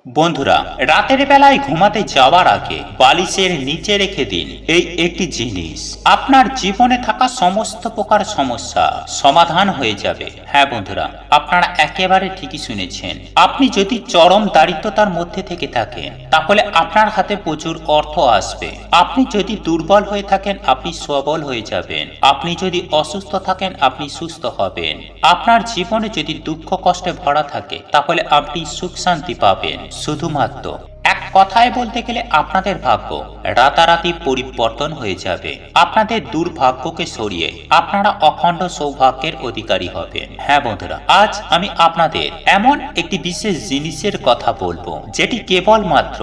বন্ধুরা, রাতের বেলায় ঘুমাতে যাওয়ার আগে বালিশের নিচে রেখে দিন এই একটি জিনিস। আপনার জীবনে থাকা সমস্ত প্রকার সমস্যা সমাধান হয়ে যাবে। হ্যাঁ বন্ধুরা, আপনারা একেবারে ঠিকই শুনেছেন। আপনি যদি চরম দারিদ্রতার মধ্যে থেকে থাকেন তাহলে আপনার হাতে প্রচুর অর্থ আসবে। আপনি যদি দুর্বল হয়ে থাকেন আপনি সবল হয়ে যাবেন। আপনি যদি অসুস্থ থাকেন আপনি সুস্থ হবেন। আপনার জীবনে যদি দুঃখ কষ্টে ভরা থাকে তাহলে আপনি সুখ শান্তি পাবেন। শুধুমাত্র এক কথায় বলতে গেলে আপনাদের ভাগ্য রাতারাতি পরিবর্তন হয়ে যাবে। আপনাদের দুর্ভাগ্যকে সরিয়ে আপনারা অখণ্ড সৌভাগ্যের অধিকারী হবেন। হ্যাঁ বন্ধুরা, আজ আমি আপনাদের এমন একটি বিশেষ জিনিসের কথা বলবো যেটি কেবলমাত্র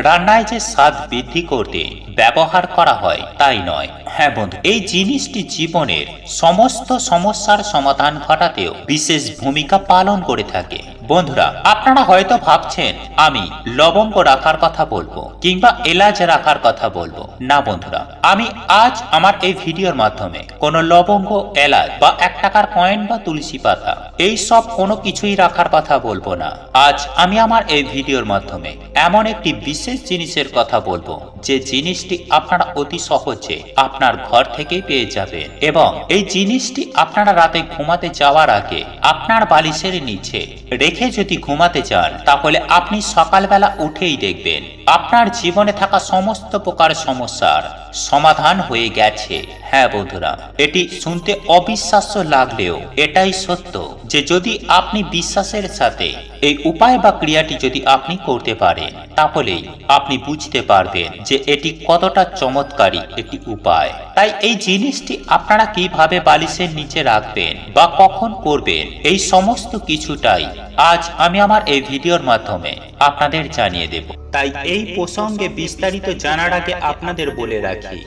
রান্নায় যে স্বাদ বৃদ্ধি করতে ব্যবহার করা হয় তাই নয়। হ্যাঁ বন্ধু, এই জিনিসটি জীবনের সমস্ত সমস্যার সমাধান ঘটাতেও বিশেষ ভূমিকা পালন করে থাকে। বন্ধুরা, আপনারা হয়তো ভাবছেন আমি লবঙ্গ রাখার কথা বলবো কিংবা এলাচ রাখার কথা বলবো। না বন্ধুরা, আমি আজ আমার এই ভিডিওর মাধ্যমে কোনো লবঙ্গ, এলাচ বা 1 টাকার কয়েন বা তুলসী পাতা এই সব কোনো কিছুই রাখার কথা বলবো না। আজ আমি আমার এই ভিডিওর মাধ্যমে এমন একটি বিশেষ জিনিসের কথা বলবো যে জিনিসটি আপনারা অতি সহজে আপনার ঘর থেকেই পেয়ে যাবেন এবং এই জিনিসটি আপনারা রাতে ঘুমাতে যাওয়ার আগে আপনার বালিশের নিচে রেখে যদি ঘুমাতে যান তাহলে আপনি সকালবেলা উঠেই দেখবেন আপনার জীবনে থাকা সমস্ত প্রকার সমস্যার সমাধান হয়ে গেছে। হ্যাঁ বন্ধুরা, এটি শুনতে অবিশ্বাস্য লাগলেও এটাই সত্য যে যদি আপনি বিশ্বাসের সাথে এই উপায় বা ক্রিয়াটি যদি আপনি করতে পারেন তাহলেই আপনি বুঝতে পারবেন যে এটি কতটা চমৎকারী একটি উপায়। তাই এই জিনিসটি আপনারা কিভাবে বালিশের নিচে রাখবেন বা কখন করবেন এই সমস্ত কিছুটাই আজ আমি আমার এই ভিডিওর মাধ্যমে আপনাদের জানিয়ে দেব। তাই এই প্রসঙ্গে বিস্তারিত জানার আগে আপনাদের বলে রাখি,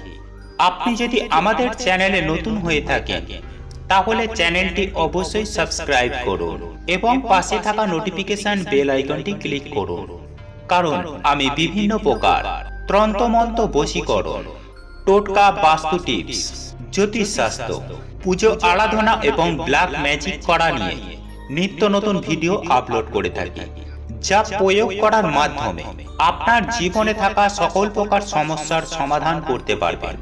আপনি যদি আমাদের চ্যানেলে নতুন হয়ে থাকেন তাহলে চ্যানেলটি অবশ্যই সাবস্ক্রাইব করুন এবং পাশে থাকা নোটিফিকেশন বেল আইকনটি ক্লিক করুন, কারণ আমি বিভিন্ন প্রকার তন্ত্রমন্ত্র, বশীকরণ, টোটকা, বাস্তু টিপস, জ্যোতিষশাস্ত্র, পুজো আরাধনা এবং ব্ল্যাক ম্যাজিক করা নিয়ে নিত্য নতুন ভিডিও আপলোড করে থাকি, যা প্রয়োগ করার মাধ্যমে আপনার জীবনে থাকা সকল প্রকার সমস্যার সমাধান করতে পারবেন।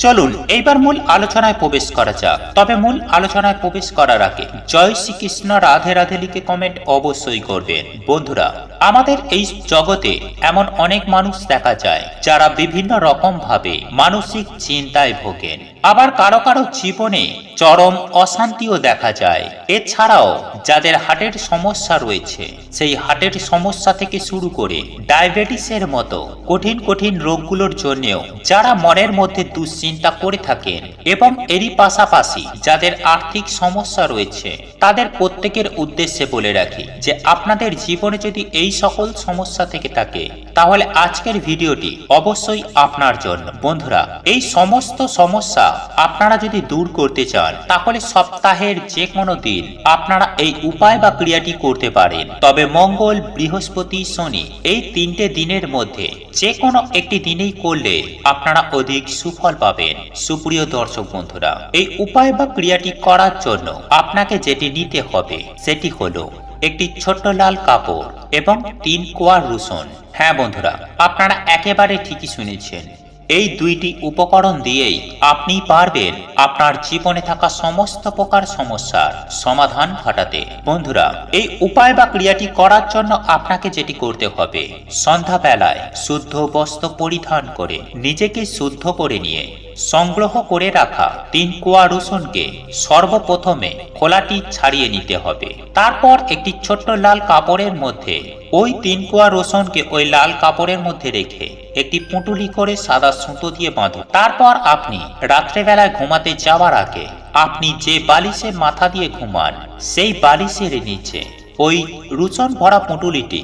চলুন এইবার মূল আলোচনায় প্রবেশ করা যাক। তবে মূল আলোচনায় প্রবেশ করার আগে জয় শ্রীকৃষ্ণ, রাধে রাধে লিখে কমেন্ট অবশ্যই করবেন। বন্ধুরা, আমাদের এই জগতে এমন অনেক মানুষ দেখা যায় যারা বিভিন্ন রকম ভাবে মানসিক চিন্তায় ভোগেন, আবার কারো কারো জীবনে চরম অশান্তিও দেখা যায়। এছাড়াও যাদের হার্টের সমস্যা রয়েছে সেই হার্টের সমস্যা থেকে শুরু করে ডায়াবেটিসের মতো কঠিন কঠিন রোগগুলোর জন্যও যারা মনের মধ্যে দুশ্চিন্তা করে থাকেন এবং এরই পাশাপাশি যাদের আর্থিক সমস্যা রয়েছে তাদের প্রত্যেকের উদ্দেশ্যে বলে রাখি যে আপনাদের জীবনে যদি এই সকল সমস্যা থেকে থাকে তাহলে আজকের ভিডিওটি অবশ্যই আপনার জন্য। বন্ধুরা, এই সমস্ত সমস্যা আপনারা যদি দূর করতে চান তাহলে সপ্তাহের যে কোনো দিন আপনারা এই উপায় বা ক্রিয়াটি করতে পারেন। তবে মঙ্গল, বৃহস্পতি, শনি এই 3টে দিনের মধ্যে যে কোনো একটি দিনেই করলে আপনারা অধিক সুফল পাবেন। সুপ্রিয় দর্শক বন্ধুরা, এই উপায় বা ক্রিয়াটি করার জন্য আপনাকে যেটি নিতে হবে সেটি হলো একটি ছোট্ট লাল কাপড় এবং 3 কোয়া রসুন। হ্যাঁ বন্ধুরা, আপনারা একেবারে ঠিকই শুনেছেন, এই 2টি উপকরণ দিয়েই আপনি পারবেন আপনার জীবনে থাকা সমস্ত প্রকার সমস্যার সমাধান ঘটাতে। বন্ধুরা, এই উপায় বা ক্রিয়াটি করার জন্য আপনাকে যেটি করতে হবে, সন্ধ্যাবেলায় শুদ্ধ বস্ত্র পরিধান করে নিজেকে শুদ্ধ করে নিয়ে সংগ্রহ করে রাখা 3 কোয়া রসুনকে সর্বপ্রথমে খোলাটি ছাড়িয়ে নিতে হবে। তারপর একটি ছোট্ট লাল কাপড়ের মধ্যে ওই 3 কোয়া রসুনকে ওই লাল কাপড়ের মধ্যে রেখে একটি পুঁটুলি করে সাদা সুতো দিয়ে বাঁধুন। তারপর আপনি রাত্রেবেলায় ঘুমাতে যাওয়ার আগে আপনি যে বালিশে মাথা দিয়ে ঘুমান সেই বালিশের নিচে ওই রসুন ভরা পুঁটুলিটি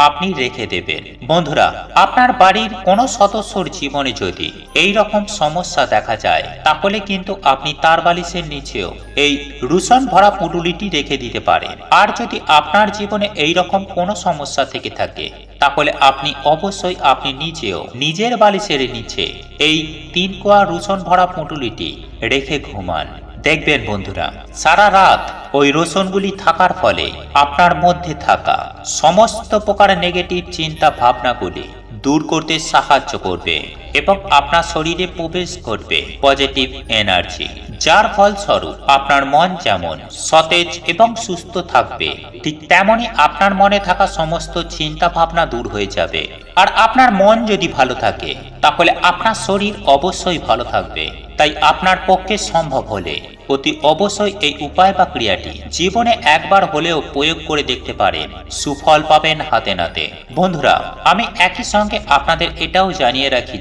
আপনি রেখে দেবেন। বন্ধুরা, আপনার বাড়ির কোনো সদস্যর জীবনে যদি এই রকম সমস্যা দেখা যায় তাহলে কিন্তু আপনি তার বালিশের নিচেও এই রসুন ভরা পুঁটুলিটি রেখে দিতে পারেন। আর যদি আপনার জীবনে এই রকম কোনো সমস্যা থেকে থাকে তাহলে আপনি অবশ্যই আপনি নিজেও নিজের বালিশের নিচে এই 3 কোয়া রসুন ভরা পুঁটুলিটি রেখে ঘুমান। দেখবেন বন্ধুরা, সারা রাত ওই রসুনগুলি থাকার ফলে আপনার মধ্যে থাকা সমস্ত প্রকার নেগেটিভ চিন্তা ভাবনাগুলি দূর করতে সাহায্য করবে এবং আপনার শরীরে প্রবেশ করবে পজিটিভ এনার্জি, যার ফলস্বরূপ আপনার মন যেমন সতেজ এবং সুস্থ থাকবে, ঠিক তেমনি আপনার মনে থাকা সমস্ত চিন্তা ভাবনা দূর হয়ে যাবে। আর আপনার মন যদি ভালো থাকে তাহলে আপনার শরীর অবশ্যই ভালো থাকবে। তাই আপনার পক্ষে সম্ভব হলে অতি অবশ্যই এই উপায় বা ক্রিয়াটি জীবনে একবার হলেও প্রয়োগ করে দেখতে পারেন, সুফল পাবেন হাতে নাতে। বন্ধুরা, আমি একই সঙ্গে আপনাদের এটাও জানিয়ে রাখি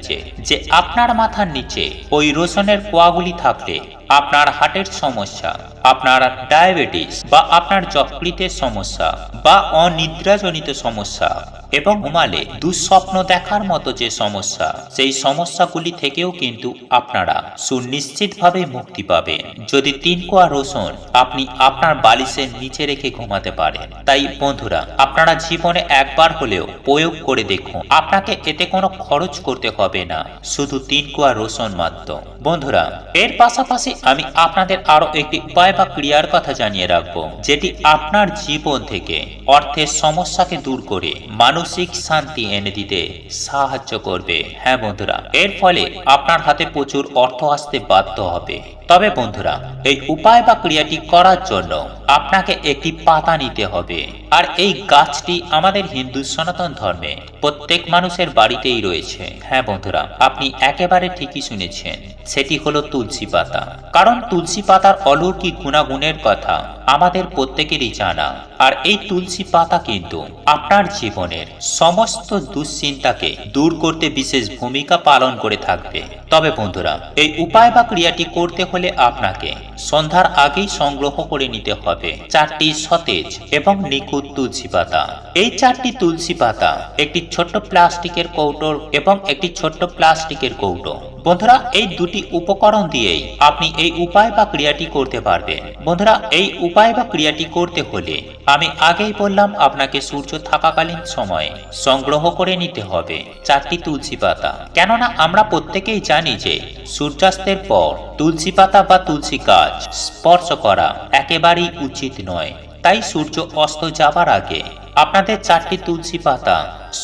যে আপনার মাথার নিচে ওই রসুনের কোয়াগুলি থাকলে আপনার হার্টের সমস্যা, আপনার ডায়াবেটিস বা আপনার যকৃতের সমস্যা বা অনিদ্রাজনিত সমস্যা এবং ঘুমালে দুঃস্বপ্ন দেখার মতো যে সমস্যা, সেই সমস্যাগুলি থেকেও কিন্তু আপনারা সুনিশ্চিতভাবে মুক্তি পাবেন যদি 3 কোয়া রসুন আপনি আপনার বালিশের নিচে রেখে ঘুমাতে পারেন। তাই বন্ধুরা, আপনারা জীবনে একবার হলেও প্রয়োগ করে দেখুন, আপনাকে এতে কোনো খরচ করতে হবে না, শুধু 3 কোয়া রসুন মাত্র। বন্ধুরা, এর পাশাপাশি আমি আপনাদের আরো একটি উপায় বা ক্রিয়ার কথা জানিয়ে রাখবো, যেটি আপনার জীবন থেকে অর্থের সমস্যাকে দূর করে মানসিক শান্তি এনে দিতে সাহায্য করবে। হ্যাঁ বন্ধুরা, এর ফলে আপনার হাতে প্রচুর অর্থ আসতে বাধ্য হবে। তবে বন্ধুরা, এই উপায় বা ক্রিয়াটি করার জন্য আপনাকে একটি পাতা নিতে হবে। আর এই গাছটি আমাদের হিন্দু সনাতন ধর্মে প্রত্যেক মানুষের বাড়িতেই রয়েছে। হ্যাঁ বন্ধুরা, আপনি একেবারে ঠিকই শুনেছেন, সেটি হলো তুলসী পাতা। কারণ তুলসী পাতার অলৌকিক গুণাগুণের কথা আমাদের প্রত্যেকেরই জানা। আর এই তুলসী পাতা কিন্তু আপনার জীবনের সমস্ত দুশ্চিন্তাকে দূর করতে বিশেষ ভূমিকা পালন করে থাকবে। তবে বন্ধুরা, এই উপায় বা ক্রিয়াটি করতে হলে আপনাকে সন্ধ্যার আগেই সংগ্রহ করে নিতে হবে 4টি সতেজ এবং নিখুঁত তুলসী পাতা। এই 4টি তুলসী পাতা একটি ছোট্ট প্লাস্টিকের কৌটো এবং একটি ছোট্ট প্লাস্টিকের কৌটো। বন্ধুরা, এই দুটি উপকরণ দিয়েই আপনি এই উপায় বা ক্রিয়াটি করতে পারবেন। বন্ধুরা, এই উপায় বা ক্রিয়াটি করতে হলে আমি আগেই বললাম, আপনাকে সূর্য থাকাকালীন সময়ে সংগ্রহ করে নিতে হবে 4টি তুলসী পাতা। কেননা আমরা প্রত্যেকেই জানি যে সূর্যাস্তের পর তুলসী পাতা বা তুলসী গাছ স্পর্শ করা একেবারেই উচিত নয়। তাই সূর্য অস্ত যাবার আগে আপনাদের 4টি তুলসী পাতা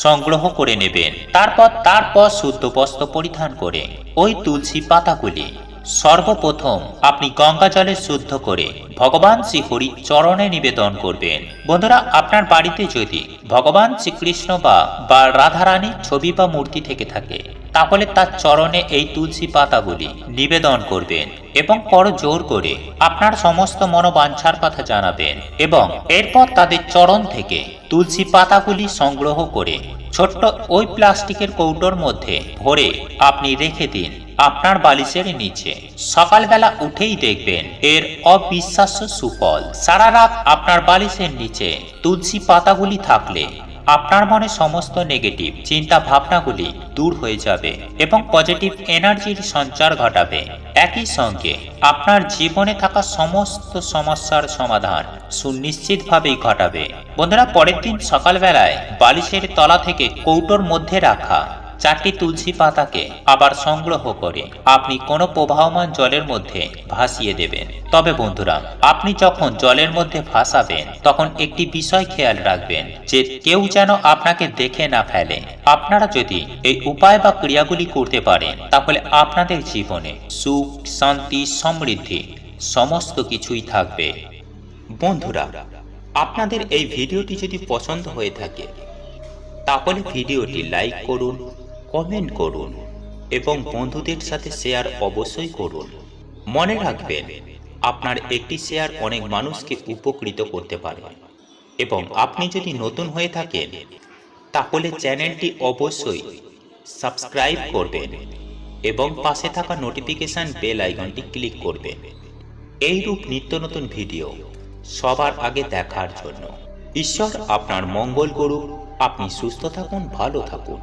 সংগ্রহ করে নেবেন। তারপর শুদ্ধ বস্ত্র পরিধান করে ওই তুলসী পাতাগুলি সর্বপ্রথম আপনি গঙ্গা জলে শুদ্ধ করে ভগবান শ্রীহরির চরণে নিবেদন করবেন। বন্ধুরা, আপনার বাড়িতে যদি ভগবান শ্রীকৃষ্ণ বা রাধারানীর ছবি বা মূর্তি থেকে থাকে তাহলে তার চরণে এই তুলসী পাতাগুলি নিবেদন করবেন এবং করজোড় করে আপনার সমস্ত মনোবাঞ্ছার কথা জানাবেন এবং এরপর তাদের চরণ থেকে তুলসী পাতাগুলি সংগ্রহ করে ছোট্ট ওই প্লাস্টিকের কৌটোর মধ্যে ভরে আপনি রেখে দিন আপনার বালিশের নিচে। সকালবেলা উঠেই দেখবেন এর অবিশ্বাস্য সুফল। সারা রাত আপনার বালিশের নিচে তুলসী পাতাগুলি থাকলে আপনার মনে সমস্ত নেগেটিভ চিন্তা ভাবনাগুলি দূর হয়ে যাবে এবং পজিটিভ এনার্জির সঞ্চার ঘটাবে। একই সঙ্গে আপনার জীবনে থাকা সমস্ত সমস্যার সমাধান সুনিশ্চিতভাবেই ঘটাবে। বন্ধুরা, পরের দিন সকালবেলায় বালিশের তলা থেকে কৌটোর মধ্যে রাখা 4টি তুলসী পাতাকে আবার সংগ্রহ করে আপনি কোনো প্রবাহমান জলের মধ্যে ভাসিয়ে দেবেন। তবে বন্ধুরা, আপনি যখন জলের মধ্যে ভাসাবেন তখন একটি বিষয় খেয়াল রাখবেন যে কেউ যেন আপনাকে দেখে না ফেলে। আপনারা যদি এই উপায় বা ক্রিয়াগুলি করতে পারেন তাহলে আপনাদের জীবনে সুখ, শান্তি, সমৃদ্ধি সমস্ত কিছুই থাকবে। বন্ধুরা, আপনাদের এই ভিডিওটি যদি পছন্দ হয়ে থাকে তাহলে ভিডিওটি লাইক করুন, কমেন্ট করুন এবং বন্ধুদের সাথে শেয়ার অবশ্যই করুন। মনে রাখবেন, আপনার একটি শেয়ার অনেক মানুষকে উপকৃত করতে পারে। এবং আপনি যদি নতুন হয়ে থাকেন তাহলে চ্যানেলটি অবশ্যই সাবস্ক্রাইব করবেন এবং পাশে থাকা নোটিফিকেশন বেল আইকনটি ক্লিক করবেন এইরূপ নিত্য নতুন ভিডিও সবার আগে দেখার জন্য। ঈশ্বর আপনার মঙ্গল করুক। আপনি সুস্থ থাকুন, ভালো থাকুন।